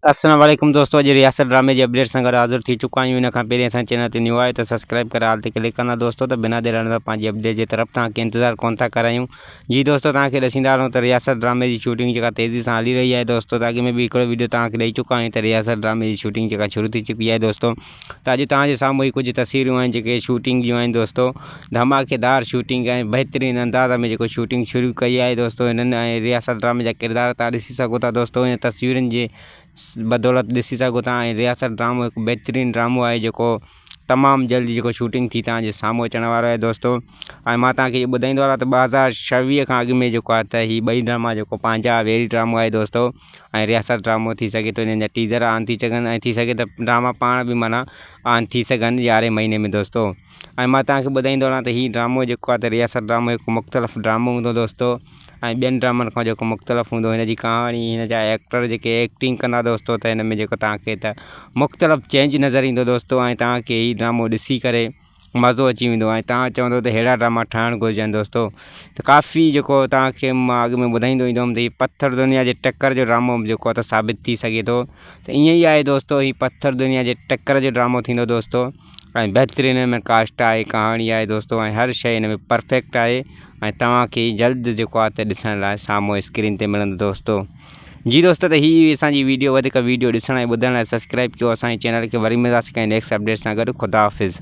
अस्सलाम वालेकुम दोस्तों, अॼु रियासत ड्रामे जी अपडेट सां गॾु हाज़िर थी चुका आहियूं। इन खां पहिरीं असां चैनल ते न्यू आहे तो सब्सक्राइब करे हाल ते क्लिक कंदा दोस्तों, तो बिना देर हणंदा पंहिंजी अपडेट जी तरफ़ तव्हांखे इंतज़ारु कोन था करायूं। जी दोस्तों, तव्हांखे ॾसींदा हलूं त रियासत ड्रामे जी शूटिंग जेका तेज़ी सां हली रही आहे दोस्तों। त अॻु में बि हिकिड़ो वीडियो तव्हांखे ॾेई चुका आहियूं त रियासत ड्रामे जी शूटिंग जेका शुरू थी चुकी आहे दोस्तों। त अॼु तव्हांजे साम्हूं कुझु तस्वीरूं आहिनि जेके शूटिंग जूं आहिनि दोस्तों। धमाकेदार शूटिंग ऐं बहितरीन अंदाज़ में जेको शूटिंग शुरू कई आहे दोस्तों हिननि ऐं रियासत ड्रामे जा किरदार तव्हां ॾिसी सघो था दोस्तों। इन तस्वीरुनि जे बदौलत ॾिसी सघो था। ऐं रियासत ड्रामो हिकु बहितरीनु ड्रामो आहे जेको तमामु जल्दी जेको शूटिंग थी तव्हांजे साम्हूं अचण वारो आहे दोस्तों। ऐं मां तव्हांखे इहो ॿुधाईंदो हलां त 2026 खां अॻु में जेको आहे त हीअ ॿई ड्रामा जेको पंहिंजा वेरी ड्रामो आहे दोस्तों। ऐं रियासत ड्रामो थी सघे थो हिननि जा टीज़र ऑन थी सघनि ऐं थी सघे त ड्रामा पाण बि माना ऑन थी सघनि 11 महीने में दोस्तों। ऐं मां तव्हांखे ॿुधाईंदो हलां त हीअ ड्रामो जेको आहे त रियासत ड्रामो हिकु मुख़्तलिफ़ ड्रामो हूंदो दोस्तों। ऐं ॿियनि ड्रामनि खां जेको मुख़्तलिफ़ हूंदो हिन जी कहाणी हिन जा एक्टर जेके एक्टिंग कंदा दोस्तों त हिन में जेको तव्हांखे त मुख़्तलिफ़ चेंज नज़र ईंदो दोस्तों। ऐं तव्हांखे हीअ ड्रामो ॾिसी करे मज़ो अची वेंदो ऐं तव्हां चवंदो त अहिड़ा ड्रामा ठहणु घुरिजनि दोस्तों। त काफ़ी जेको तव्हांखे मां अॻु में ॿुधाईंदो ईंदुमि त हीअ पत्थर दुनिया जे टक्कर जो ड्रामो जेको आहे त साबित थी सघे थो। त ईअं ई आहे दोस्तों, हीअ पत्थर दुनिया जे टक्कर जो ड्रामो थींदो दोस्तों। ऐं बहितरीनु हिन में कास्ट आहे, कहाणी आहे दोस्तों, ऐं हर शइ हिन में परफेक्ट आहे। ऐं तव्हांखे जल्द जेको आहे त ॾिसण लाइ साम्हूं स्क्रीन ते मिलंदो दोस्तों। जी दोस्तों, त हीअ असांजी वधीक वीडियो ॾिसण ऐं ॿुधण लाइ सब्सक्राइब कयो असांजे चैनल खे। वरी मिलंदासीं कंहिं नेक्स्ट अपडेट सां गॾु। ख़ुदा हाफ़िज़।